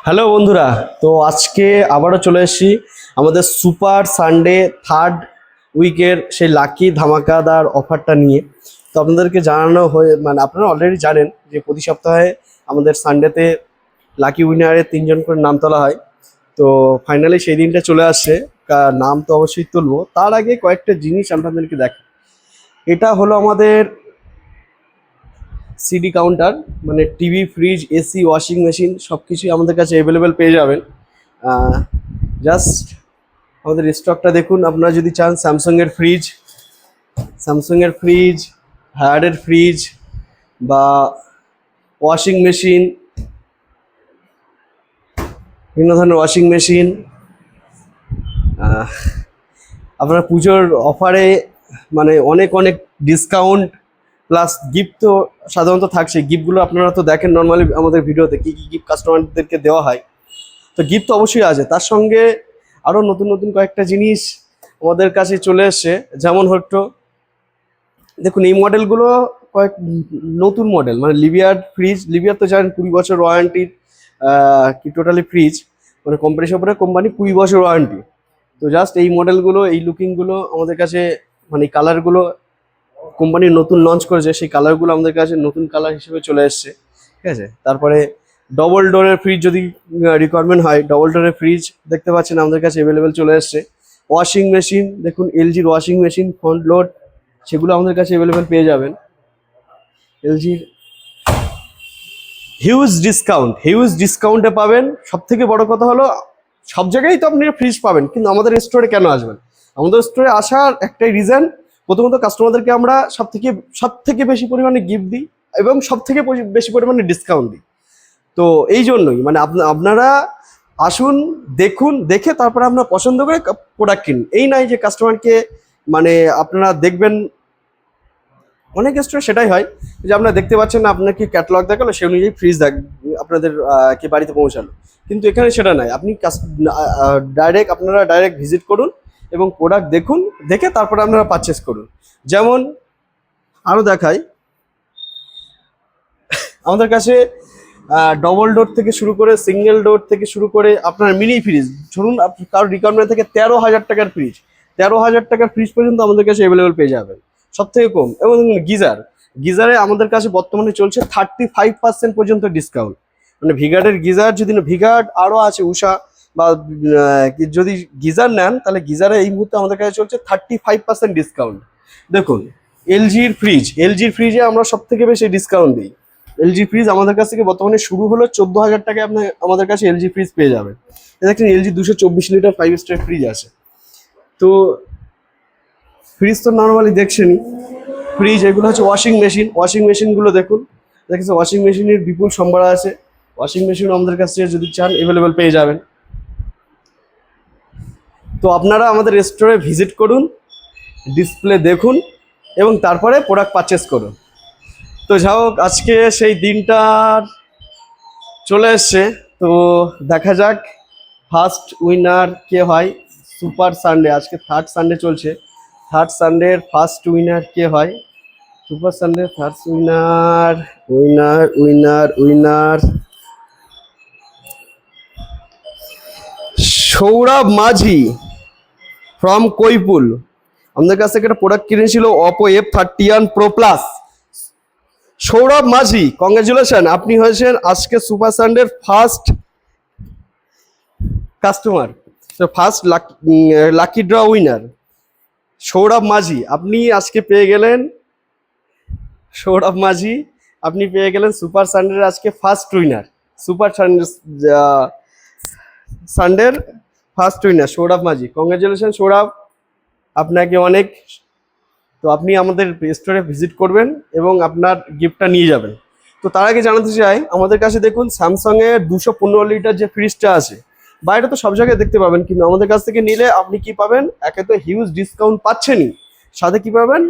Hello বন্ধুরা, তো আজকে আবারও চলে এসেছি আমাদের সুপার সানডে থার্ড উইকের সেই লাকি ধামাকাদার অফারটা নিয়ে। তো আপনাদেরকে জানানো হয়ে আপনারা অলরেডি জানেন যে প্রতি সপ্তাহে আমাদের সানডেতে লাকি উইনারের 3জন করে নাম তোলা হয়। তো ফাইনালি সেই দিনটা চলে আসছে, নাম তো অবশ্যই তুলবো। তার আগে কয়েকটা জিনিস আপনাদেরকে দেখ, এটা হলো আমাদের সিডি কাউন্টার, মানে TV, fridge, AC, washing machine সব কিছুই আমাদের কাছে অ্যাভেলেবেল পেয়ে যাবেন। জাস্ট আমাদের স্টকটা দেখুন। আপনারা যদি চান স্যামসাংয়ের ফ্রিজ, হায়ারের ফ্রিজ বা ওয়াশিং মেশিন, বিভিন্ন ধরনের ওয়াশিং মেশিন, আপনার পুজোর অফারে মানে অনেক অনেক ডিসকাউন্ট প্লাস গিফট তো সাধারণত থাকছে। গিফটগুলো আপনারা তো দেখেন নর্মালি আমাদের ভিডিওতে কী কী গিফট কাস্টমারদেরকে দেওয়া হয়। তো গিফট তো অবশ্যই আছে, তার সঙ্গে আরও নতুন নতুন কয়েকটা জিনিস আমাদের কাছে চলে এসছে। যেমন হয়তো দেখুন, এই মডেলগুলো কয়েক নতুন মডেল, মানে লিভিয়ার তো জানেন 20 বছর ওয়ারেন্টির কি টোটালি ফ্রিজ, মানে কোম্পানির উপরে কোম্পানি 20 বছর ওয়ারেন্টি। তো জাস্ট এই মডেলগুলো, এই লুকিংগুলো আমাদের কাছে, মানে কালারগুলো কোম্পানি নতুন লঞ্চ করেছে, সেই কালারগুলো আমাদের কাছে নতুন কালার হিসেবে চলে এসছে। ঠিক আছে, তারপরে ডবল ডোরের ফ্রিজ যদি রিকোয়ারমেন্ট হয়, ডবল ডোরের ফ্রিজ দেখতে পাচ্ছেন আমাদের কাছে অ্যাভেলেবেল চলে এসছে। ওয়াশিং মেশিন দেখুন, এলজির ওয়াশিং মেশিন ফ্রন্ট লোড, সেগুলো আমাদের কাছে অ্যাভেলেবেল পেয়ে যাবেন। এলজির হিউজ ডিসকাউন্টে পাবেন। সব থেকে বড় কথা হলো, সব জায়গায় তো আপনি ফ্রিজ পাবেন, কিন্তু আমাদের স্টোরে কেন আসবেন? আমাদের স্টোরে আসার একটাই রিজন, প্রথমত কাস্টমারদেরকে আমরা সব থেকে বেশি পরিমাণে গিফট দিই এবং সব থেকে বেশি পরিমাণে ডিসকাউন্ট দিই। তো এই জন্যই মানে আপনারা আসুন, দেখুন, দেখে তারপরে আপনারা পছন্দ করে প্রোডাক্ট কিনুন। এই নাই যে কাস্টমারকে মানে আপনারা দেখবেন, অনেক স্টোরে সেটাই হয় যে আপনারা দেখতে পাচ্ছেন না, আপনাকে ক্যাটালগ দেখালো, সেই অনুযায়ী ফ্রিজ আপনাদের কে বাড়িতে পৌঁছালো। কিন্তু এখানে সেটা নাই, আপনি আপনারা ডাইরেক্ট ভিজিট করুন এবং প্রোডাক্ট দেখুন, দেখে তারপরে আপনারা পারচেস করুন। যেমন আরও দেখাই, আমাদের কাছে ডবল ডোর থেকে শুরু করে, সিঙ্গেল ডোর থেকে শুরু করে আপনার মিনি ফ্রিজ, ধরুন কারোর রিকোয়ারমেন্ট থেকে 13,000 টাকার ফ্রিজ, 13,000 টাকার ফ্রিজ পর্যন্ত আমাদের কাছে অ্যাভেলেবেল পেয়ে যাবেন সব থেকে কম। এবং গিজারে আমাদের কাছে বর্তমানে চলছে 35% পর্যন্ত ডিসকাউন্ট। মানে ভিগার্ডের গিজার, যদি না ভিগার্ড আরও আছে উষা বা যদি গিজার নেন, তাহলে গিজারে এই মুহূর্তে আমাদের কাছে চলছে 35% ডিসকাউন্ট। দেখুন, এলজির ফ্রিজে আমরা সব থেকে বেশি ডিসকাউন্ট দিই। এলজি ফ্রিজ আমাদের কাছ থেকে বর্তমানে শুরু হলো 14,000 টাকায়। আপনি আমাদের কাছে এলজি ফ্রিজ পেয়ে যাবেন। দেখেন, এলজি 224 লিটার 5 স্টার ফ্রিজ আছে। তো ফ্রিজ তো নর্মালি দেখছেনই, ফ্রিজ এগুলো হচ্ছে ওয়াশিং মেশিনগুলো দেখুন, দেখেছে ওয়াশিং মেশিনের বিপুল সম্ভার আছে। ওয়াশিং মেশিন আমাদের কাছে যদি চান অ্যাভেলেবেল পেয়ে যাবেন। তো আপনারা আমাদের স্টোরে ভিজিট করুন, ডিসপ্লে দেখুন এবং তারপরে প্রোডাক্ট পারচেস করুন। তো যাই হোক, আজকে সেই দিনটা চলে এসছে। তো দেখা যাক ফার্স্ট উইনার কে হয় সুপার সানডে। আজকে থার্ড সানডে চলছে, থার্ড সানডের ফার্স্ট উইনার কে হয় super Sunday. First winner winner winner winner Sourav Majhi from কৈপুল। আমাদের কাছ থেকে একটা প্রোডাক্ট কিনেছিল, Oppo F31 Pro Plus। Sourav Majhi, congratulation, আপনি হয়েছেন আজকে সুপার সানডের first customer, first lucky draw winner Sourav Majhi. আপনি আজকে পেয়ে গেলেন, সৌরভ মাঝি আপনি পেয়ে গেলেন সুপার সানডের আজকে ফার্স্ট উইনার, সুপার সানডের first winner Sourav Majhi. Congratulation Sourav, আপনাকে অনেক। তো আপনি আমাদের স্টোরে ভিজিট করবেন এবং আপনার গিফটটা নিয়ে যাবেন। তো তার আগে জানাতে চাই, আমাদের কাছে দেখুন স্যামসাংয়ের 215 লিটার যে ফ্রিজটা আছে, বাইরে তো সব জায়গায় দেখতে পাবেন, কিন্তু আমাদের কাছ থেকে নিলে আপনি কি পাবেন? একে তো হিউজ ডিসকাউন্ট পাচ্ছেনই, সাথে কি পাবেন?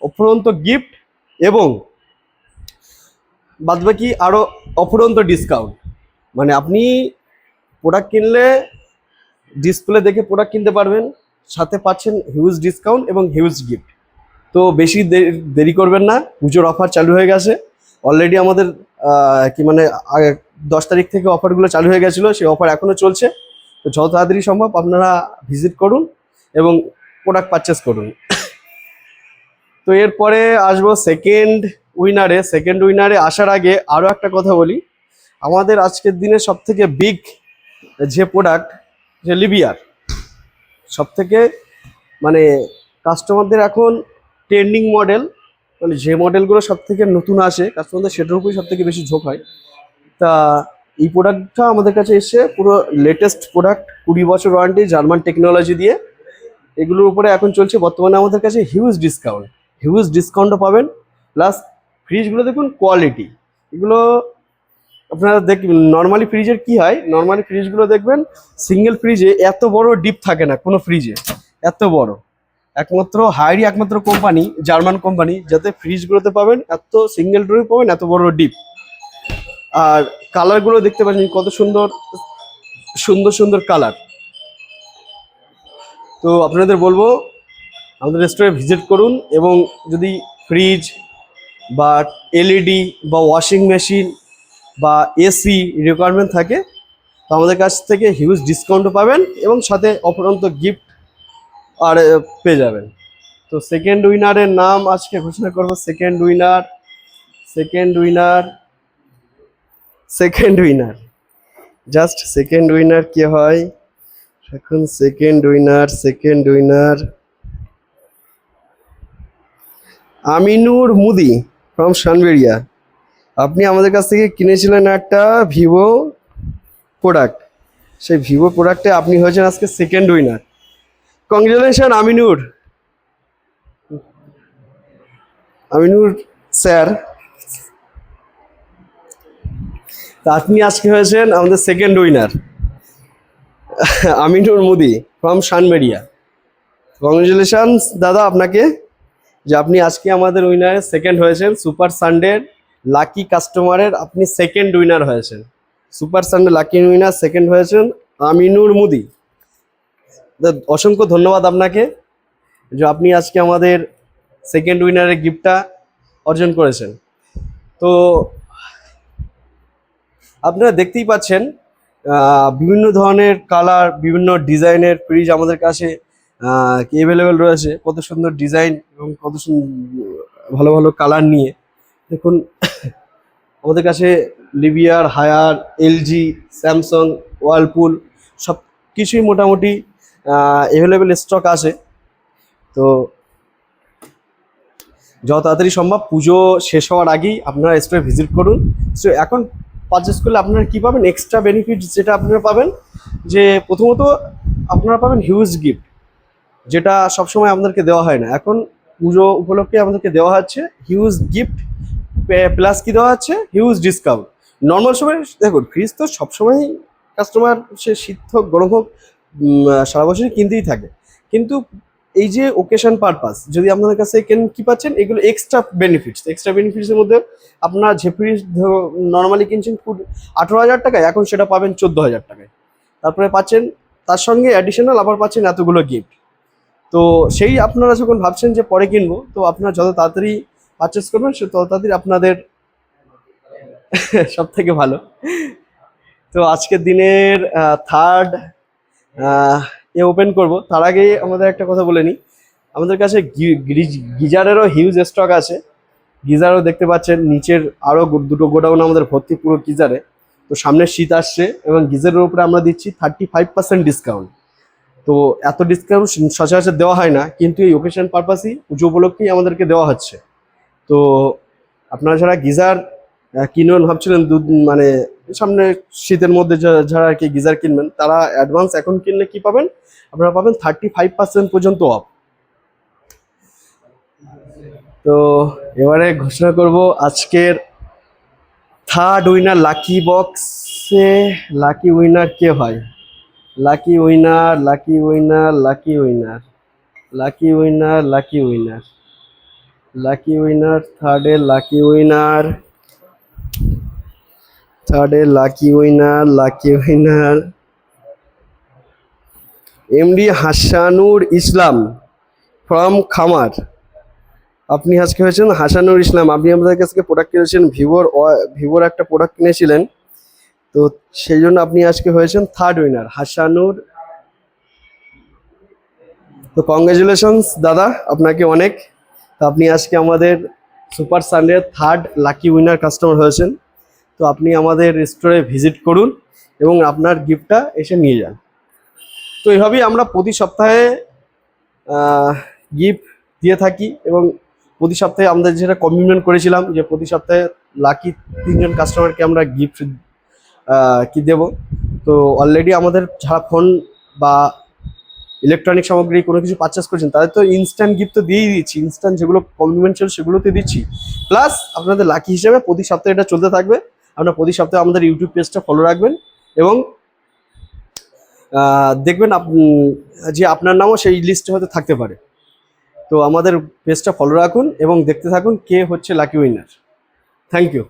অফুরন্ত গিফট এবং বাদবাকি আরও অফুরন্ত ডিসকাউন্ট। মানে আপনি প্রোডাক্ট কিনলে ডিসপ্লে দেখে প্রোডাক্ট কিনতে পারবেন, সাথে পাচ্ছেন হিউজ ডিসকাউন্ট এবং হিউজ গিফট। তো বেশি দেরি করবেন না, পুজোর অফার চালু হয়ে গেছে অলরেডি। আমাদের কি মানে 10 তারিখ থেকে অফারগুলো চালু হয়ে গেছিলো, সেই অফার এখনো চলছে। তো যত তাড়াতাড়ি সম্ভব আপনারা ভিজিট করুন এবং প্রোডাক্ট পারচেস করুন। তো এরপরে আসবো সেকেন্ড উইনারে আসার আগে আরও একটা কথা বলি। আমাদের আজকের দিনে সব থেকে বিগ যে প্রোডাক্ট, যে লিবিয়ার, সব থেকে মানে কাস্টমারদের এখন ট্রেন্ডিং মডেল, মানে যে মডেলগুলো সব থেকে নতুন আসে কাস্টমারদের সেটার উপরই সব থেকে বেশি ঝোঁক হয়। তা এই প্রোডাক্টটা আমাদের কাছে এসে পুরো লেটেস্ট প্রোডাক্ট, 20 বছর ওয়ারেন্টি, জার্মান টেকনোলজি দিয়ে। এগুলোর উপরে এখন চলছে বর্তমানে আমাদের কাছে হিউজ ডিসকাউন্টও পাবেন। প্লাস ফ্রিজগুলো দেখুন কোয়ালিটি, এগুলো আপনারা নর্মালি ফ্রিজের কি হয়, নর্মালি ফ্রিজগুলো দেখবেন সিঙ্গেল ফ্রিজে এত বড় ডিপ থাকে না কোনো ফ্রিজে, এত বড়। একমাত্র কোম্পানি, জার্মান কোম্পানি, যাতে ফ্রিজগুলোতে পাবেন এত সিঙ্গেল ডোরে পাবেন এত বড় ডিপ। আর কালারগুলো দেখতে পাচ্ছেন কত সুন্দর সুন্দর সুন্দর কালার। তো আপনাদের বলবো আমাদের রেস্টুরেন্টে ভিজিট করুন, এবং যদি ফ্রিজ বা এলইডি বা ওয়াশিং মেশিন বা এসি রিকোয়ারমেন্ট থাকে তো আমাদের কাছ থেকে হিউজ ডিসকাউন্টও পাবেন এবং সাথে অপরন্ত গিফট আর পেয়ে যাবেন। তো সেকেন্ড উইনারের নাম আজকে ঘোষণা করবো। Second winner just second winner কে হয় এখন? সেকেন্ড উইনার আমিনুর মুদি ফ্রম সানবেরিয়া। আপনি আমাদের কাছ থেকে কিনেছিলেন একটা ভিভো প্রোডাক্ট, সেই ভিভো প্রোডাক্টে আপনি হয়েছেন আজকে second winner. Congratulation Aminur sir, তা আপনি আজকে হয়েছেন আমাদের সেকেন্ড উইনার আমিনুর মুদি ফ্রম সানবেরিয়া। কংগ্রেচুলেশন দাদা আপনাকে, যে আপনি আজকে আমাদের উইনারে সেকেন্ড হয়েছেন। সুপার সানডের লাকি কাস্টমারের আপনি সেকেন্ড উইনার হয়েছেন। Super Sunday lucky winner second হয়েছেন আমিনুর মুদি। অসংখ্য ধন্যবাদ আপনাকে, যে আপনি আজকে আমাদের সেকেন্ড উইনারের গিফটটা অর্জন করেছেন। তো আপনারা দেখতেই পাচ্ছেন বিভিন্ন ধরনের কালার, বিভিন্ন ডিজাইনের ফ্রিজ আমাদের কাছে অ্যাভেলেবেল রয়েছে। কত সুন্দর ডিজাইন এবং কত ভালো ভালো কালার নিয়ে। দেখুন আমাদের কাছে লিবিয়ার, হায়ার, এলজি, স্যামসাং, ওয়ার্লপুল সব কিছুই মোটামুটি অ্যাভেলেবেল স্টক আছে। তো যত তাড়াতাড়ি সম্ভব পুজো শেষ হওয়ার আগেই আপনারা স্টোরে ভিজিট করুন। সো এখন পারচেস করলে আপনারা কী পাবেন, এক্সট্রা বেনিফিট যেটা আপনারা পাবেন, যে প্রথমত আপনারা পাবেন হিউজ গিফট, যেটা সবসময় আপনাদেরকে দেওয়া হয় না। এখন পুজো উপলক্ষে আমাদেরকে দেওয়া হচ্ছে হিউজ গিফট, প্লাস কি দেওয়া হচ্ছে, হিউজ ডিসকাউন্ট। নর্মাল সময় দেখুন ফ্রিজ তো সবসময়ই কাস্টমার, সে শীত হোক গরম হোক সারা বছরই কিনতেই থাকে, কিন্তু এই যে ওকেশন পারপাস যদি আপনাদের কাছে কেনেন কী পাচ্ছেন, এগুলো এক্সট্রা বেনিফিটসের মধ্যে আপনার যে ফ্রিজ নর্মালি কিনছেন 18,000 টাকায়, এখন সেটা পাবেন 14,000 টাকায়। তারপরে পাচ্ছেন তার সঙ্গে অ্যাডিশনাল আবার পাচ্ছেন এতগুলো গিফট। তো সেই আপনারা যখন ভাবছেন যে পরে কিনবো, তো আপনারা যত তাড়াতাড়ি পারচেস করবেন সে তত তাড়াতাড়ি আপনাদের সব থেকে ভালো। তো আজকের দিনের থার্ড ওপেন করব, তার আগে আমাদের একটা কথা বলে নিই। আমাদের কাছে গিজারেরও হিউজ স্টক আছে। গিজারও দেখতে পাচ্ছেন নিচের আরও দুটো গোডাউন আমাদের ভর্তি পুরো গিজারে। তো সামনে শীত আসছে এবং গিজারের উপরে আমরা দিচ্ছি 35% ডিসকাউন্ট। তো এত ডিসকাউন্ট সচরাচর দেওয়া হয় না, কিন্তু এই ওকেশন পারপাসই পুজো উপলক্ষেই আমাদেরকে দেওয়া হচ্ছে। তো আপনারা যারা গিজার কিনবেন ভাবছিলেন, মানে সামনে শীতের মধ্যে যারা আর কি গিজার কিনবেন, তারা অ্যাডভান্স এখন কিনলে কি পাবেন, আপনারা পাবেন 35% পর্যন্ত অফ। তো এবারে ঘোষণা করব আজকের থার্ড উইনার। লাকি বক্সে লাকি উইনার কে হয়? লাকি উইনার থার্ডের lucky winner MD Hasanur Islam from Khamar. আপনি আজকে হয়েছেন হাসানুর ইসলাম। আপনি আমাদের কাছ থেকে প্রোডাক্ট কিনেছেন, ভিভোর একটা প্রোডাক্ট কিনেছিলেন, তো সেই জন্য আপনি আজকে হয়েছেন থার্ড উইনার হাসানুর। তো কংগ্রেচুলেশনস দাদা আপনাকে অনেক। তো আপনি আজকে আমাদের super Sunday third lucky winner customer হয়েছেন। তো আপনি আমাদের স্টোরে ভিজিট করুন এবং আপনার গিফটটা এসে নিয়ে যান। তো এইভাবেই আমরা প্রতি সপ্তাহে গিফট দিয়ে থাকি এবং প্রতি সপ্তাহে আমাদের যেটা কমিটমেন্ট করেছিলাম যে প্রতি সপ্তাহে লাকি 3জন কাস্টমারকে আমরা গিফট কি দেব। তো অলরেডি আমাদের যারা ফোন বা ইলেকট্রনিক সামগ্রী কোনো কিছু পারচেস করছেন তাদের তো ইনস্ট্যান্ট গিফট তো দিয়েই দিচ্ছি, ইনস্ট্যান্ট যেগুলো কমপ্লিমেন্ট ছিল সেগুলোতে দিচ্ছি, প্লাস আপনাদের লাকি হিসেবে প্রতি সপ্তাহে এটা চলতে থাকবে। আপনারা প্রতি সপ্তাহে আমাদের ইউটিউব পেজটা ফলো রাখবেন এবং দেখবেন যে আপনার নামও সেই লিস্টে হয়তো থাকতে পারে। তো আমাদের পেজটা ফলো রাখুন এবং দেখতে থাকুন কে হচ্ছে লাকি উইনার। Thank you.